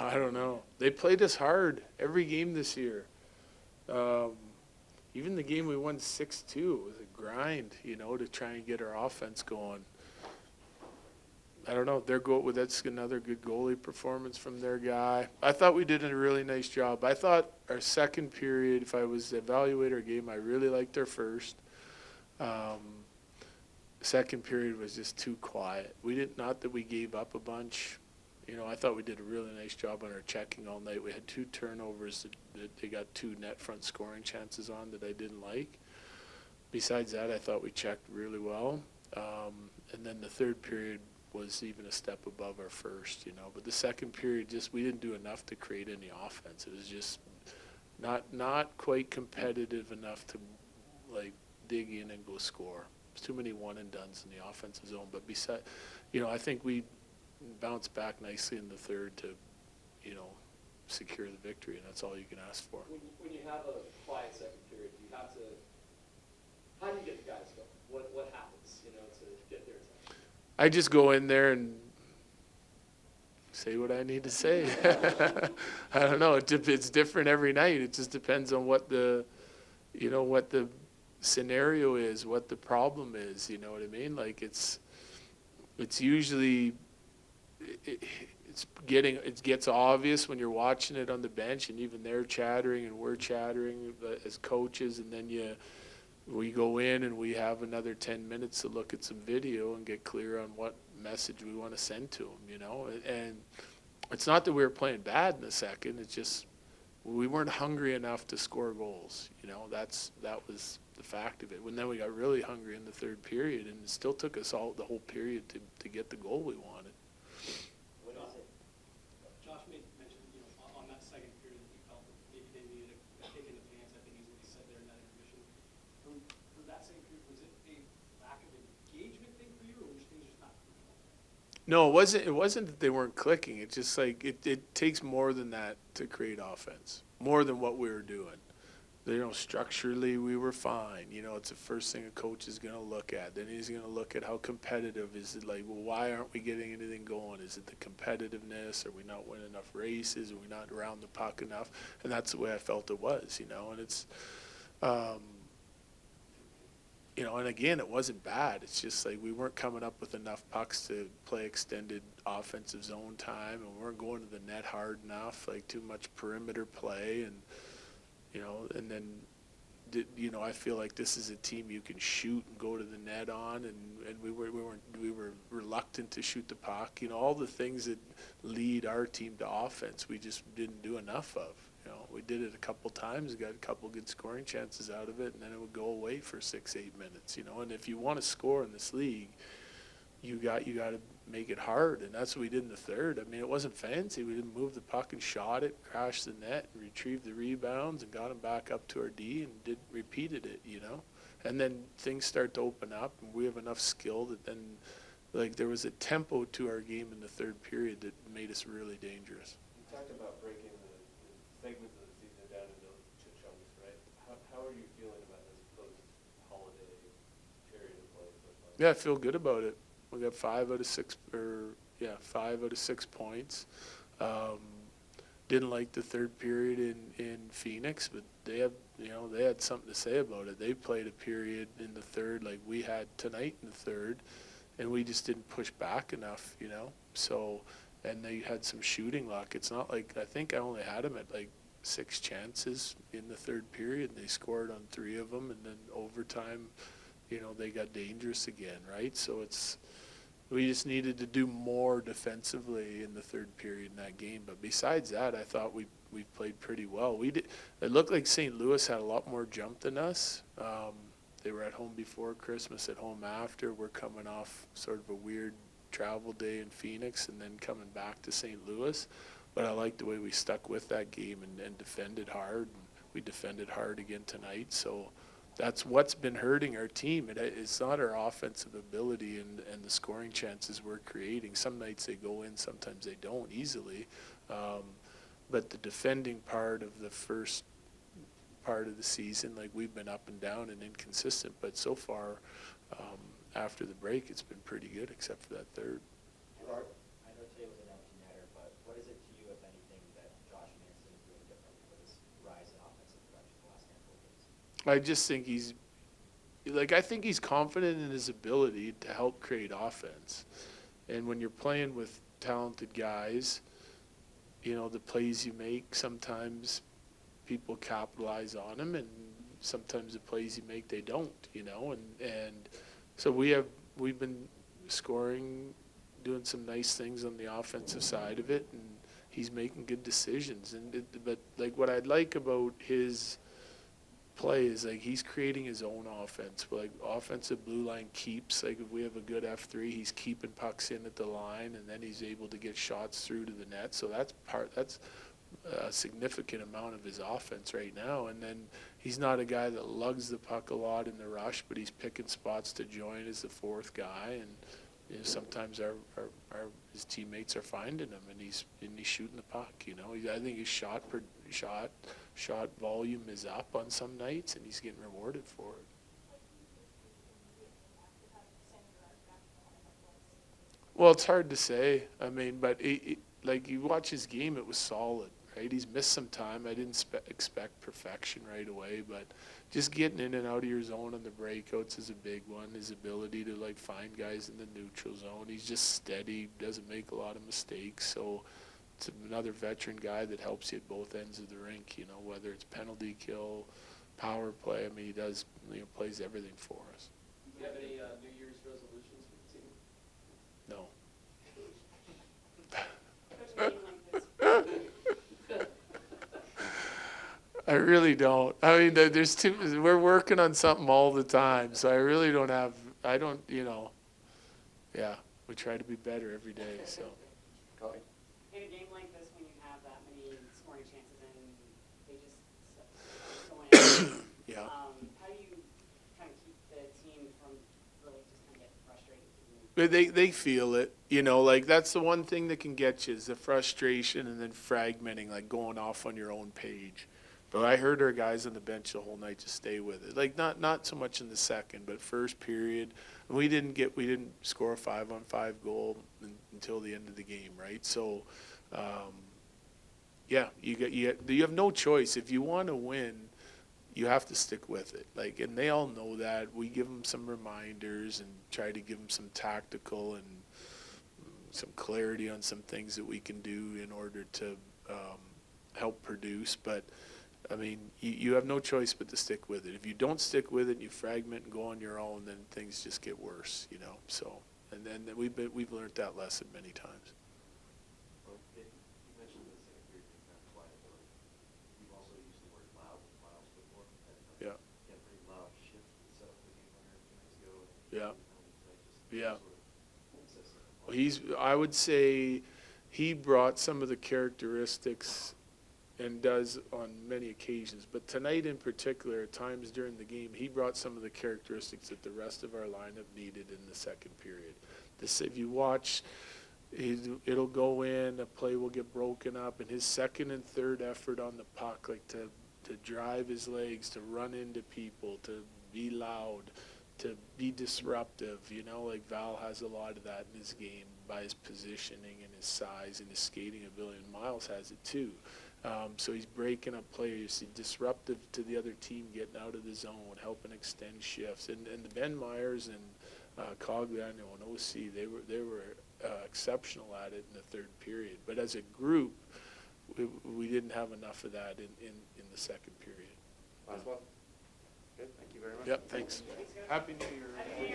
I don't know. They played us hard every game this year. Even the game we won 6-2 was a grind, to try and get our offense going. I don't know. That's another good goalie performance from their guy. I thought we did a really nice job. I thought our second period, if I was to evaluate our game, I really liked our first. Second period was just too quiet. Not that we gave up a bunch. I thought we did a really nice job on our checking all night. We had 2 turnovers that they got 2 net front scoring chances on that I didn't like. Besides that, I thought we checked really well. And then the third period was even a step above our first, But the second period, we didn't do enough to create any offense. It was just not quite competitive enough to, dig in and go score. There's too many one-and-dones in the offensive zone. But I think we bounced back nicely in the third to, secure the victory, and that's all you can ask for. When you have a quiet second period, how do you get the guys going? What happens, to get their attention? I just go in there and say what I need to say. I don't know. It's different every night. It just depends on what the scenario is, what the problem is. You know what I mean? It's usually it gets obvious when you're watching it on the bench, and even they're chattering and we're chattering as coaches, and then we go in and we have another 10 minutes to look at some video and get clear on what message we want to send to them, And it's not that we were playing bad in the second. It's just we weren't hungry enough to score goals. That was the fact of it. And then we got really hungry in the third period, and it still took us the whole period to get the goal we wanted. What is it? Josh mentioned, on that second period that he felt that maybe they needed a kick in the pants. I think is what he said there in that intermission. For that second period, was it a lack of engagement thing for you, or was things just not clicking? No, it wasn't that they weren't clicking. It's just it takes more than that to create offense, more than what we were doing. Structurally we were fine. It's the first thing a coach is going to look at. Then he's going to look at how competitive is it. Why aren't we getting anything going? Is it the competitiveness? Are we not winning enough races? Are we not around the puck enough? And that's the way I felt it was. And it's, and again, it wasn't bad. It's just we weren't coming up with enough pucks to play extended offensive zone time, and we weren't going to the net hard enough. Too much perimeter play, and. And then, I feel like this is a team you can shoot and go to the net on, and we were reluctant to shoot the puck. All the things that lead our team to offense, we just didn't do enough of. We did it a couple times, got a couple good scoring chances out of it, and then it would go away for 6-8 minutes. And if you want to score in this league, you got to make it hard, and that's what we did in the third. I mean, it wasn't fancy. We didn't move the puck and shot it, crashed the net, and retrieved the rebounds, and got them back up to our D and repeated it, And then things start to open up, and we have enough skill that then, there was a tempo to our game in the third period that made us really dangerous. You talked about breaking the segments of the season down into chunks, right? How are you feeling about this post-holiday period of play so far? Yeah, I feel good about it. We got 5 out of 6 points. Didn't like the third period in Phoenix, but they had something to say about it. They played a period in the third like we had tonight in the third, and we just didn't push back enough, So, and they had some shooting luck. It's not I think I only had them at 6 chances in the third period, and they scored on 3 of them, and then overtime, they got dangerous again, right? So we just needed to do more defensively in the third period in that game. But besides that, I thought we played pretty well. It looked like St. Louis had a lot more jump than us. They were at home before Christmas, at home after. We're coming off sort of a weird travel day in Phoenix and then coming back to St. Louis. But I liked the way we stuck with that game and defended hard. And we defended hard again tonight. So that's what's been hurting our team. It's not our offensive ability and the scoring chances we're creating. Some nights they go in, sometimes they don't easily. But the defending part of the first part of the season, we've been up and down and inconsistent. But so far, after the break, it's been pretty good, except for that third. I know today was an empty netter, but what is it to you, if anything, I just think I think he's confident in his ability to help create offense. And when you're playing with talented guys, the plays you make, sometimes people capitalize on them, and sometimes the plays you make, they don't, and so we've been scoring, doing some nice things on the offensive side of it, and he's making good decisions. But like what I'd like about his play is like he's creating his own offense. Like offensive blue line keeps, like if we have a good F3, he's keeping pucks in at the line, and then he's able to get shots through to the net. So that's a significant amount of his offense right now. And then he's not a guy that lugs the puck a lot in the rush, but he's picking spots to join as the fourth guy. And sometimes his teammates are finding him, and he's shooting the puck. I think his shot volume is up on some nights, and he's getting rewarded for it. Well, it's hard to say. I mean, but like you watch his game, it was solid, right? He's missed some time. I didn't expect perfection right away, but just getting in and out of your zone on the breakouts is a big one. His ability to like find guys in the neutral zone. He's just steady, doesn't make a lot of mistakes. So it's another veteran guy that helps you at both ends of the rink, whether it's penalty kill, power play. I mean, he does, plays everything for us. Do you have any New Year's resolutions for the team? No. I really don't. I mean, we're working on something all the time, so I really don't have, yeah, we try to be better every day, so. In a game like this, when you have that many scoring chances and they just so many, Yeah. how do you kind of keep the team from really just kind of getting frustrated? But they feel it, like that's the one thing that can get you is the frustration and then fragmenting, like going off on your own page. But I heard our guys on the bench the whole night just stay with it. Like not so much in the second, but first period, we didn't score a 5-on-5 goal until the end of the game, right? So, yeah, you have no choice. If you want to win, you have to stick with it. Like, and they all know that. We give them some reminders and try to give them some tactical and some clarity on some things that we can do in order to help produce. But I mean, you have no choice but to stick with it. If you don't stick with it, and you fragment and go on your own, then things just get worse, So, and then we've learned that lesson many times. Well, you mentioned the second period being kind of quiet, but you've also used the word loud with Miles before. Yeah. Yeah, pretty loud shift that set up the game winner 2 nights ago. Yeah. Yeah. Sort of Well, I would say he brought some of the characteristics and does on many occasions. But tonight in particular, at times during the game, he brought some of the characteristics that the rest of our lineup needed in the second period. If you watch, it'll go in, a play will get broken up, and his second and third effort on the puck, like to drive his legs, to run into people, to be loud, to be disruptive, like Val has a lot of that in his game by his positioning and his size and his skating ability, and Miles has it too. So he's breaking up players, he's disruptive to the other team, getting out of the zone, helping extend shifts. And the Ben Myers and Cogliano and OC, they were exceptional at it in the third period. But as a group, we didn't have enough of that in the second period. Last one. Good, thank you very much. Yep, thanks. Happy New Year. Happy New Year.